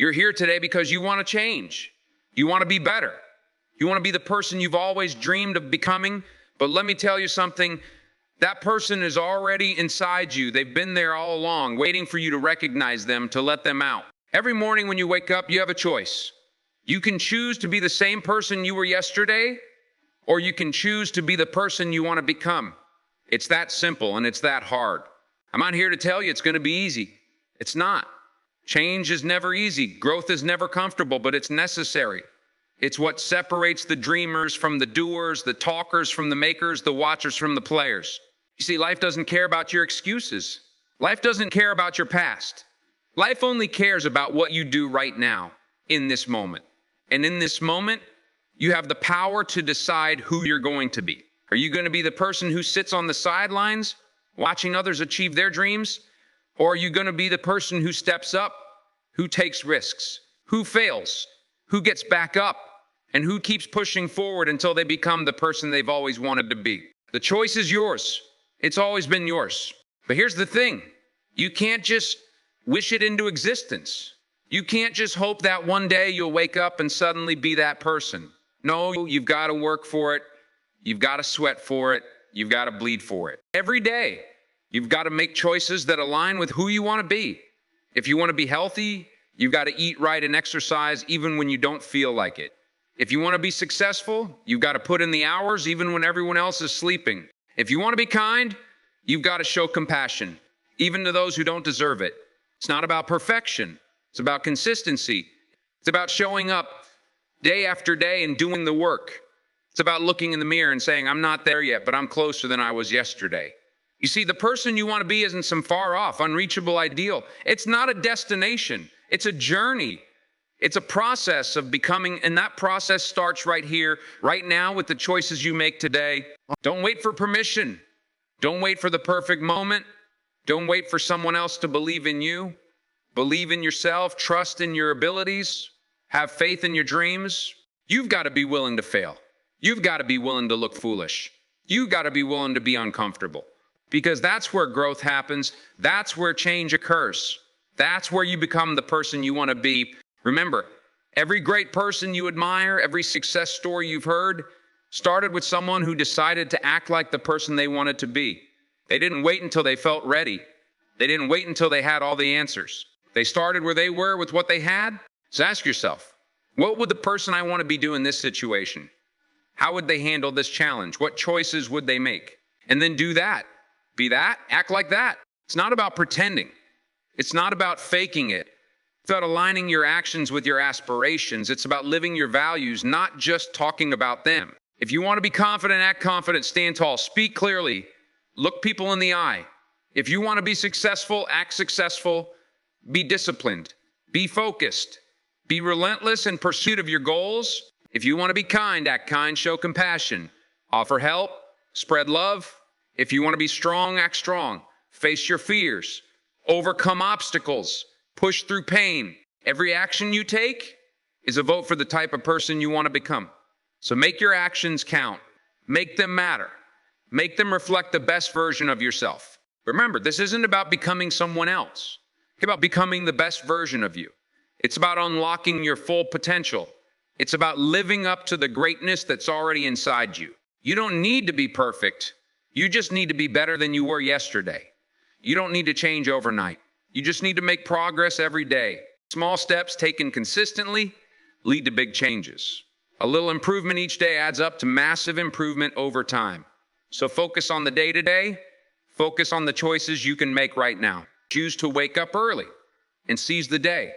You're here today because you want to change. You want to be better. You want to be the person you've always dreamed of becoming. But let me tell you something. That person is already inside you. They've been there all along, waiting for you to recognize them, to let them out. Every morning when you wake up, you have a choice. You can choose to be the same person you were yesterday, or you can choose to be the person you want to become. It's that simple and it's that hard. I'm not here to tell you it's going to be easy. It's not. Change is never easy. Growth is never comfortable, but it's necessary. It's what separates the dreamers from the doers, the talkers from the makers, the watchers from the players. You see, life doesn't care about your excuses. Life doesn't care about your past. Life only cares about what you do right now, in this moment. And in this moment, you have the power to decide who you're going to be. Are you going to be the person who sits on the sidelines, watching others achieve their dreams? Or are you going to be the person who steps up, who takes risks, who fails, who gets back up, and who keeps pushing forward until they become the person they've always wanted to be? The choice is yours. It's always been yours. But here's the thing. You can't just wish it into existence. You can't just hope that one day you'll wake up and suddenly be that person. No, you've got to work for it. You've got to sweat for it. You've got to bleed for it. Every day, you've got to make choices that align with who you want to be. If you want to be healthy, you've got to eat right and exercise even when you don't feel like it. If you want to be successful, you've got to put in the hours even when everyone else is sleeping. If you want to be kind, you've got to show compassion, even to those who don't deserve it. It's not about perfection. It's about consistency. It's about showing up day after day and doing the work. It's about looking in the mirror and saying, I'm not there yet, but I'm closer than I was yesterday. You see, the person you want to be isn't some far off, unreachable ideal. It's not a destination. It's a journey. It's a process of becoming, and that process starts right here, right now, with the choices you make today. Don't wait for permission. Don't wait for the perfect moment. Don't wait for someone else to believe in you. Believe in yourself, trust in your abilities, have faith in your dreams. You've got to be willing to fail. You've got to be willing to look foolish. You've got to be willing to be uncomfortable, because that's where growth happens. That's where change occurs. That's where you become the person you want to be. Remember, every great person you admire, every success story you've heard, started with someone who decided to act like the person they wanted to be. They didn't wait until they felt ready. They didn't wait until they had all the answers. They started where they were with what they had. So ask yourself, what would the person I want to be do in this situation? How would they handle this challenge? What choices would they make? And then do that. Be that. Act like that. It's not about pretending. It's not about faking it. It's about aligning your actions with your aspirations. It's about living your values, not just talking about them. If you want to be confident, act confident, stand tall, speak clearly, look people in the eye. If you want to be successful, act successful, be disciplined, be focused, be relentless in pursuit of your goals. If you want to be kind, act kind, show compassion, offer help, spread love. If you want to be strong, act strong, face your fears, overcome obstacles, push through pain. Every action you take is a vote for the type of person you want to become. So make your actions count. Make them matter. Make them reflect the best version of yourself. Remember, this isn't about becoming someone else. It's about becoming the best version of you. It's about unlocking your full potential. It's about living up to the greatness that's already inside you. You don't need to be perfect. You just need to be better than you were yesterday. You don't need to change overnight. You just need to make progress every day. Small steps taken consistently lead to big changes. A little improvement each day adds up to massive improvement over time. So focus on the day-to-day. Focus on the choices you can make right now. Choose to wake up early and seize the day.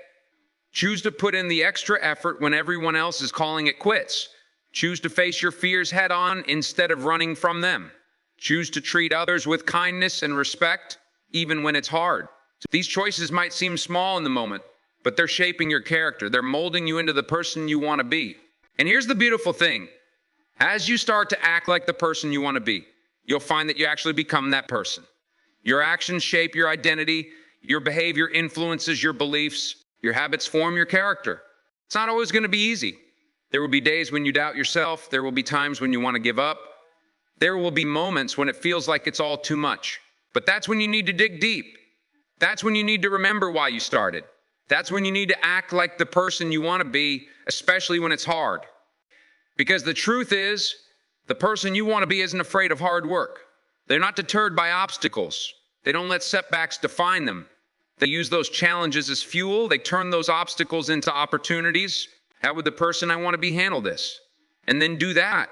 Choose to put in the extra effort when everyone else is calling it quits. Choose to face your fears head on instead of running from them. Choose to treat others with kindness and respect, even when it's hard. These choices might seem small in the moment, but they're shaping your character. They're molding you into the person you want to be. And here's the beautiful thing. As you start to act like the person you want to be, you'll find that you actually become that person. Your actions shape your identity. Your behavior influences your beliefs. Your habits form your character. It's not always going to be easy. There will be days when you doubt yourself. There will be times when you want to give up. There will be moments when it feels like it's all too much. But that's when you need to dig deep. That's when you need to remember why you started. That's when you need to act like the person you want to be, especially when it's hard. Because the truth is, the person you want to be isn't afraid of hard work. They're not deterred by obstacles. They don't let setbacks define them. They use those challenges as fuel. They turn those obstacles into opportunities. How would the person I want to be handle this? And then do that.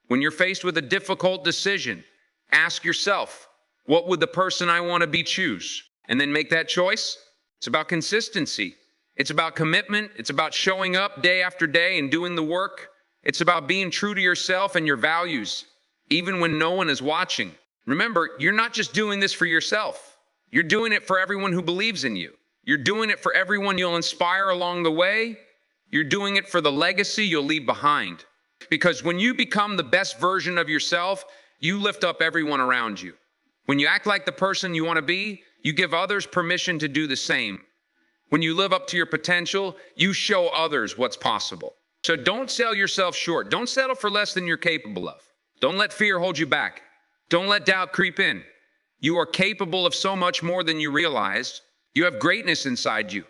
When you're faced with a difficult decision, ask yourself, what would the person I want to be choose? And then make that choice. It's about consistency. It's about commitment. It's about showing up day after day and doing the work. It's about being true to yourself and your values, even when no one is watching. Remember, you're not just doing this for yourself. You're doing it for everyone who believes in you. You're doing it for everyone you'll inspire along the way. You're doing it for the legacy you'll leave behind. Because when you become the best version of yourself, you lift up everyone around you. When you act like the person you want to be, you give others permission to do the same. When you live up to your potential, you show others what's possible. So don't sell yourself short. Don't settle for less than you're capable of. Don't let fear hold you back. Don't let doubt creep in. You are capable of so much more than you realized. You have greatness inside you.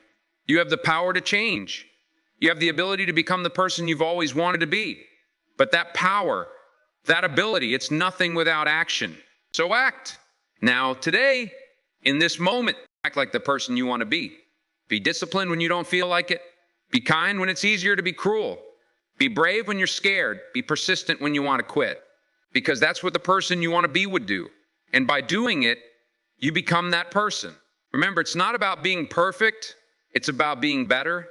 You have the power to change. You have the ability to become the person you've always wanted to be. But that power, that ability, it's nothing without action. So act. Now, today, in this moment, act like the person you want to be. Be disciplined when you don't feel like it. Be kind when it's easier to be cruel. Be brave when you're scared. Be persistent when you want to quit. Because that's what the person you want to be would do. And by doing it, you become that person. Remember, it's not about being perfect. It's about being better.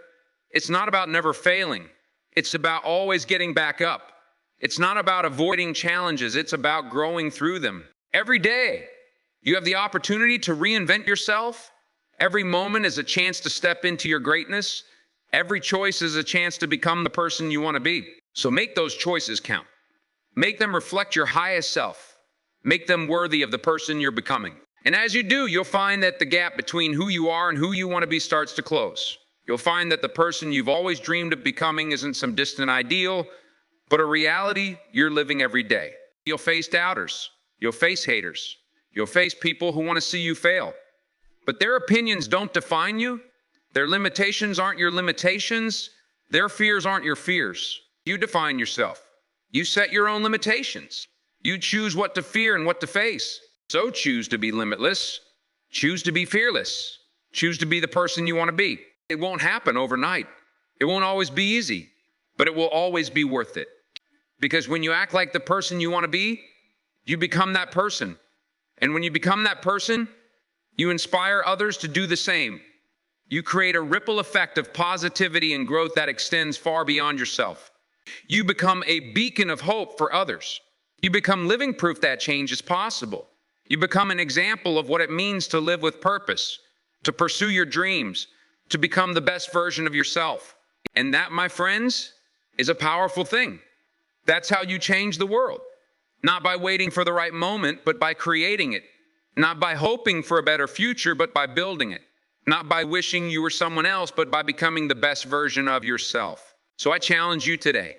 It's not about never failing. It's about always getting back up. It's not about avoiding challenges. It's about growing through them. Every day, you have the opportunity to reinvent yourself. Every moment is a chance to step into your greatness. Every choice is a chance to become the person you want to be. So make those choices count. Make them reflect your highest self. Make them worthy of the person you're becoming. And as you do, you'll find that the gap between who you are and who you want to be starts to close. You'll find that the person you've always dreamed of becoming isn't some distant ideal, but a reality you're living every day. You'll face doubters. You'll face haters. You'll face people who want to see you fail. But their opinions don't define you. Their limitations aren't your limitations. Their fears aren't your fears. You define yourself. You set your own limitations. You choose what to fear and what to face. So choose to be limitless. Choose to be fearless. Choose to be the person you want to be. It won't happen overnight. It won't always be easy, but it will always be worth it. Because when you act like the person you want to be, you become that person. And when you become that person, you inspire others to do the same. You create a ripple effect of positivity and growth that extends far beyond yourself. You become a beacon of hope for others. You become living proof that change is possible. You become an example of what it means to live with purpose, to pursue your dreams, to become the best version of yourself. And that, my friends, is a powerful thing. That's how you change the world. Not by waiting for the right moment, but by creating it. Not by hoping for a better future, but by building it. Not by wishing you were someone else, but by becoming the best version of yourself. So I challenge you today.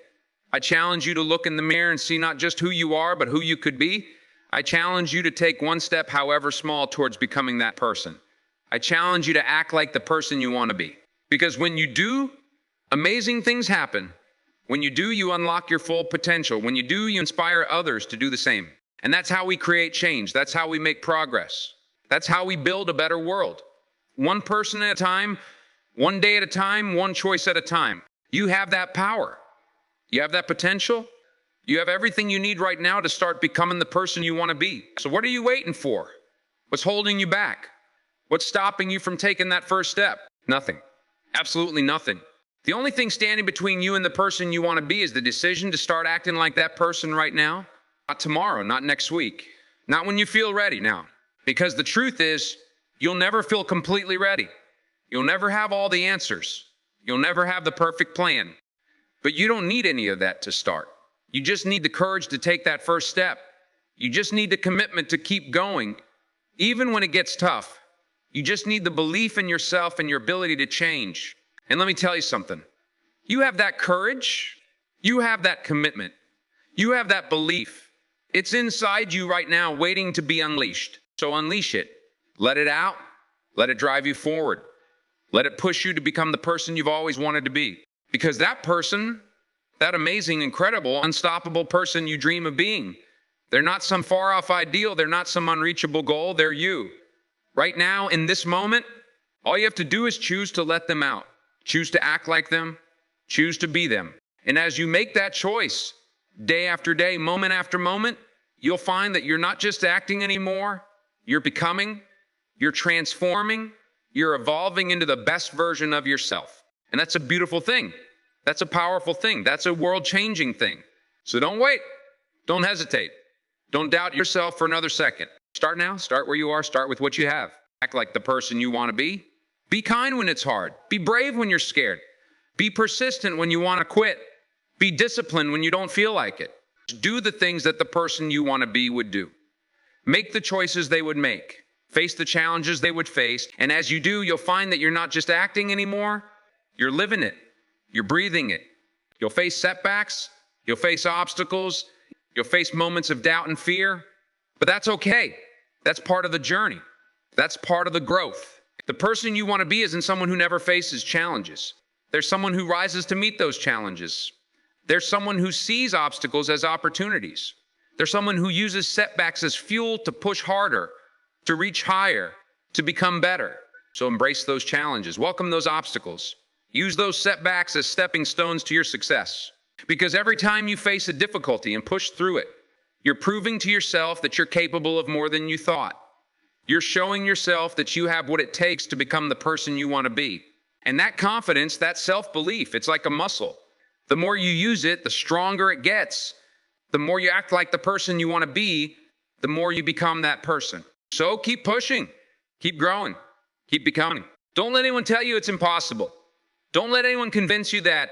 I challenge you to look in the mirror and see not just who you are, but who you could be. I challenge you to take one step, however small, towards becoming that person. I challenge you to act like the person you want to be. Because when you do, amazing things happen. When you do, you unlock your full potential. When you do, you inspire others to do the same. And that's how we create change. That's how we make progress. That's how we build a better world. One person at a time, one day at a time, one choice at a time. You have that power. You have that potential. You have everything you need right now to start becoming the person you want to be. So what are you waiting for? What's holding you back? What's stopping you from taking that first step? Nothing. Absolutely nothing. The only thing standing between you and the person you want to be is the decision to start acting like that person right now. Not tomorrow, not next week, not when you feel ready now. Because the truth is, you'll never feel completely ready. You'll never have all the answers. You'll never have the perfect plan. But you don't need any of that to start. You just need the courage to take that first step. You just need the commitment to keep going, even when it gets tough. You just need the belief in yourself and your ability to change. And let me tell you something. You have that courage. You have that commitment. You have that belief. It's inside you right now waiting to be unleashed. So unleash it. Let it out. Let it drive you forward. Let it push you to become the person you've always wanted to be. Because that person, that amazing, incredible, unstoppable person you dream of being, they're not some far-off ideal. They're not some unreachable goal. They're you. Right now, in this moment, all you have to do is choose to let them out. Choose to act like them. Choose to be them. And as you make that choice, day after day, moment after moment, you'll find that you're not just acting anymore. You're becoming, you're transforming, you're evolving into the best version of yourself. And that's a beautiful thing. That's a powerful thing. That's a world-changing thing. So don't wait. Don't hesitate. Don't doubt yourself for another second. Start now. Start where you are. Start with what you have. Act like the person you want to be. Be kind when it's hard. Be brave when you're scared. Be persistent when you want to quit. Be disciplined when you don't feel like it. Do the things that the person you want to be would do. Make the choices they would make. Face the challenges they would face. And as you do, you'll find that you're not just acting anymore. You're living it. You're breathing it. You'll face setbacks. You'll face obstacles. You'll face moments of doubt and fear. But that's okay. That's part of the journey. That's part of the growth. The person you want to be isn't someone who never faces challenges. There's someone who rises to meet those challenges. There's someone who sees obstacles as opportunities. There's someone who uses setbacks as fuel to push harder, to reach higher, to become better. So embrace those challenges. Welcome those obstacles. Use those setbacks as stepping stones to your success. Because every time you face a difficulty and push through it, you're proving to yourself that you're capable of more than you thought. You're showing yourself that you have what it takes to become the person you want to be. And that confidence, that self-belief, it's like a muscle. The more you use it, the stronger it gets. The more you act like the person you want to be, the more you become that person. So keep pushing, keep growing, keep becoming. Don't let anyone tell you it's impossible. Don't let anyone convince you that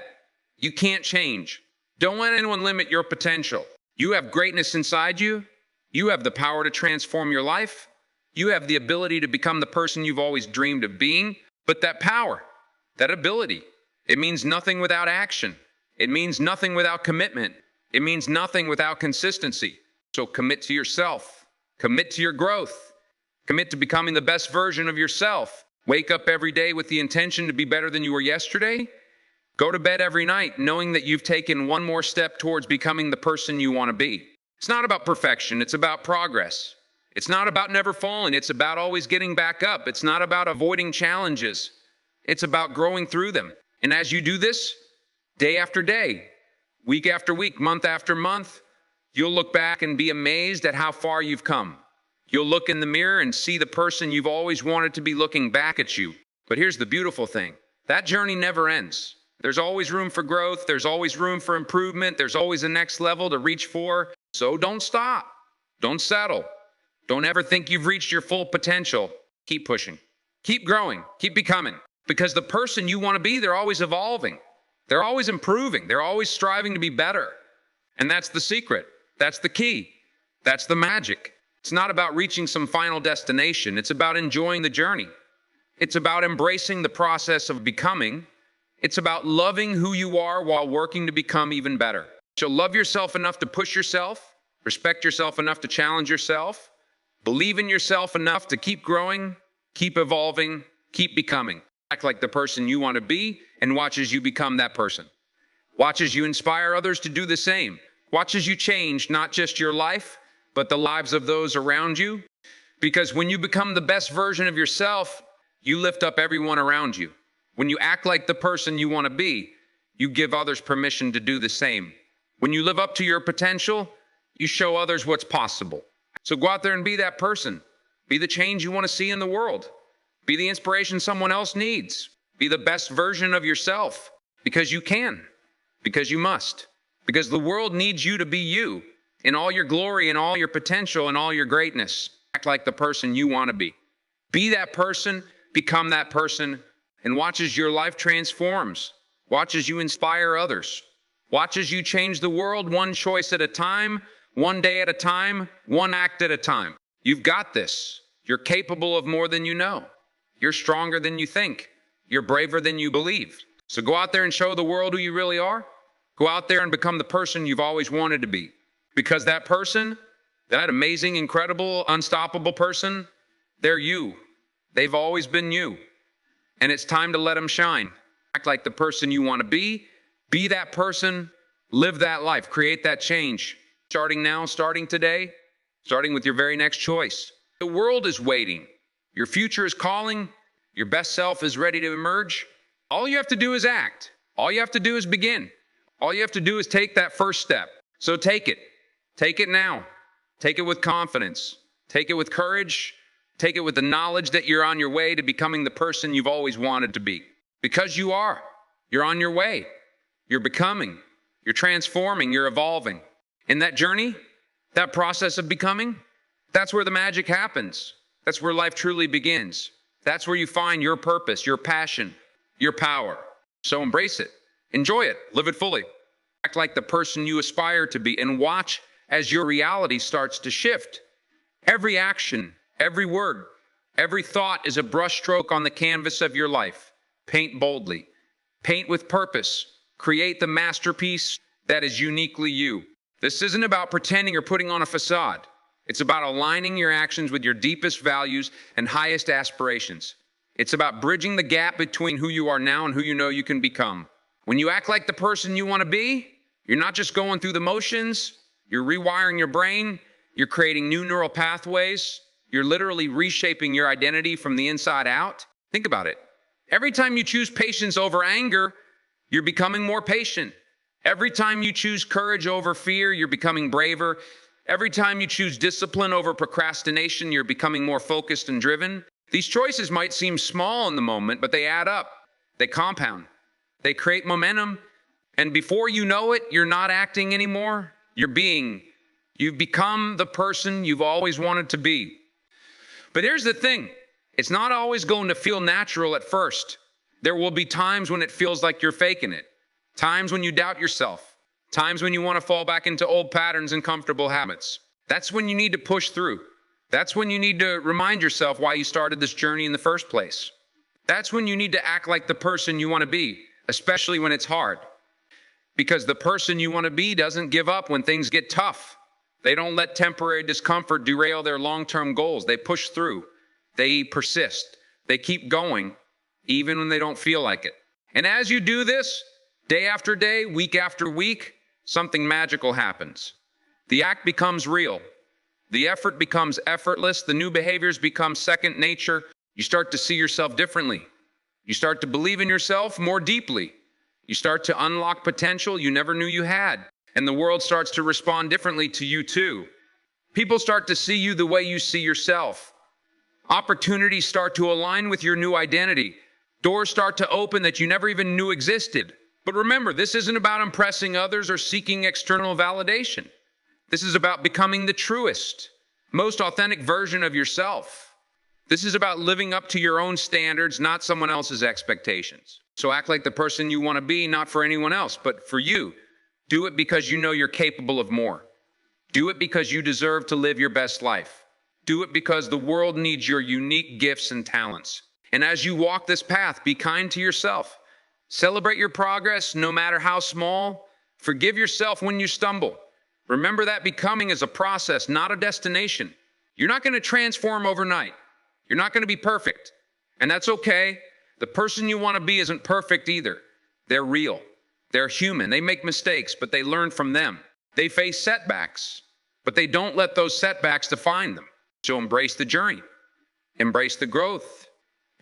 you can't change. Don't let anyone limit your potential. You have greatness inside you. You have the power to transform your life. You have the ability to become the person you've always dreamed of being. But that power, that ability, it means nothing without action. It means nothing without commitment. It means nothing without consistency. So commit to yourself. Commit to your growth. Commit to becoming the best version of yourself. Wake up every day with the intention to be better than you were yesterday. Go to bed every night knowing that you've taken one more step towards becoming the person you want to be. It's not about perfection. It's about progress. It's not about never falling. It's about always getting back up. It's not about avoiding challenges. It's about growing through them. And as you do this, day after day, week after week, month after month, you'll look back and be amazed at how far you've come. You'll look in the mirror and see the person you've always wanted to be looking back at you. But here's the beautiful thing. That journey never ends. There's always room for growth. There's always room for improvement. There's always a next level to reach for. So don't stop. Don't settle. Don't ever think you've reached your full potential. Keep pushing. Keep growing. Keep becoming. Because the person you want to be, they're always evolving. They're always improving. They're always striving to be better. And that's the secret. That's the key. That's the magic. It's not about reaching some final destination. It's about enjoying the journey. It's about embracing the process of becoming. It's about loving who you are while working to become even better. So love yourself enough to push yourself, respect yourself enough to challenge yourself, believe in yourself enough to keep growing, keep evolving, keep becoming. Act like the person you want to be and watch as you become that person. Watch as you inspire others to do the same. Watch as you change not just your life, but the lives of those around you. Because when you become the best version of yourself, you lift up everyone around you. When you act like the person you want to be, you give others permission to do the same. When you live up to your potential, you show others what's possible. So go out there and be that person. Be the change you want to see in the world. Be the inspiration someone else needs. Be the best version of yourself. Because you can. Because you must. Because the world needs you to be you. In all your glory and all your potential and all your greatness. Act like the person you want to be. Be that person. Become that person. And watch as your life transforms. Watch as you inspire others. Watch as you change the world one choice at a time, one day at a time, one act at a time. You've got this. You're capable of more than you know. You're stronger than you think. You're braver than you believe. So go out there and show the world who you really are. Go out there and become the person you've always wanted to be. Because that person, that amazing, incredible, unstoppable person, they're you. They've always been you. and it's time to let them shine. Act like the person you want to be that person, live that life, create that change. Starting now, starting today, starting with your very next choice. The world is waiting. Your future is calling. Your best self is ready to emerge. All you have to do is act. All you have to do is begin. All you have to do is take that first step. So take it. Take it now. Take it with confidence. Take it with courage. Take it with the knowledge that you're on your way to becoming the person you've always wanted to be. Because you are. You're on your way. You're becoming. You're transforming. You're evolving. In that journey, that process of becoming, that's where the magic happens. That's where life truly begins. That's where you find your purpose, your passion, your power. So embrace it. Enjoy it. Live it fully. Act like the person you aspire to be and watch as your reality starts to shift. Every action, every word, every thought is a brushstroke on the canvas of your life. Paint boldly. Paint with purpose. Create the masterpiece that is uniquely you. This isn't about pretending or putting on a facade. It's about aligning your actions with your deepest values and highest aspirations. It's about bridging the gap between who you are now and who you know you can become. When you act like the person you want to be, you're not just going through the motions, you're rewiring your brain, you're creating new neural pathways, you're literally reshaping your identity from the inside out. Think about it. Every time you choose patience over anger, you're becoming more patient. Every time you choose courage over fear, you're becoming braver. Every time you choose discipline over procrastination, you're becoming more focused and driven. These choices might seem small in the moment, but they add up. They compound. They create momentum. And before you know it, you're not acting anymore. You're being. You've become the person you've always wanted to be. But here's the thing. It's not always going to feel natural at first. There will be times when it feels like you're faking it. Times when you doubt yourself. Times when you want to fall back into old patterns and comfortable habits. That's when you need to push through. That's when you need to remind yourself why you started this journey in the first place. That's when you need to act like the person you want to be, especially when it's hard. Because the person you want to be doesn't give up when things get tough. They don't let temporary discomfort derail their long-term goals. They push through. They persist. They keep going, even when they don't feel like it. And as you do this, day after day, week after week, something magical happens. The act becomes real. The effort becomes effortless. The new behaviors become second nature. You start to see yourself differently. You start to believe in yourself more deeply. You start to unlock potential you never knew you had. And the world starts to respond differently to you too. People start to see you the way you see yourself. Opportunities start to align with your new identity. Doors start to open that you never even knew existed. But remember, this isn't about impressing others or seeking external validation. This is about becoming the truest, most authentic version of yourself. This is about living up to your own standards, not someone else's expectations. So act like the person you want to be, not for anyone else, but for you. Do it because you know you're capable of more. Do it because you deserve to live your best life. Do it because the world needs your unique gifts and talents. And as you walk this path, be kind to yourself. Celebrate your progress, no matter how small. Forgive yourself when you stumble. Remember that becoming is a process, not a destination. You're not going to transform overnight. You're not going to be perfect. And that's okay. The person you want to be isn't perfect either. They're real. They're human. They make mistakes, but they learn from them. They face setbacks, but they don't let those setbacks define them. So embrace the journey. Embrace the growth.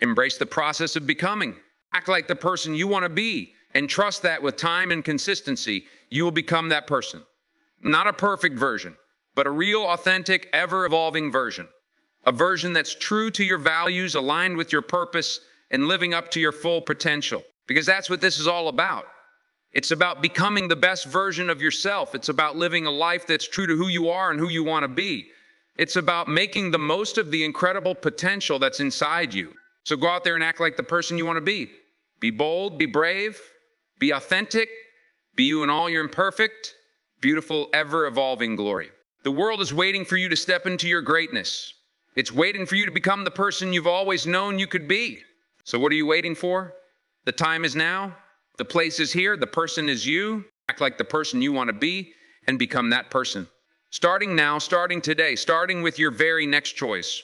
Embrace the process of becoming. Act like the person you want to be, and trust that with time and consistency, you will become that person. Not a perfect version, but a real, authentic, ever-evolving version. A version that's true to your values, aligned with your purpose, and living up to your full potential. Because that's what this is all about. It's about becoming the best version of yourself. It's about living a life that's true to who you are and who you want to be. It's about making the most of the incredible potential that's inside you. So go out there and act like the person you want to be. Be bold, be brave, be authentic, be you in all your imperfect, beautiful, ever-evolving glory. The world is waiting for you to step into your greatness. It's waiting for you to become the person you've always known you could be. So what are you waiting for? The time is now. The place is here. The person is you. Act like the person you want to be and become that person. Starting now, starting today, starting with your very next choice.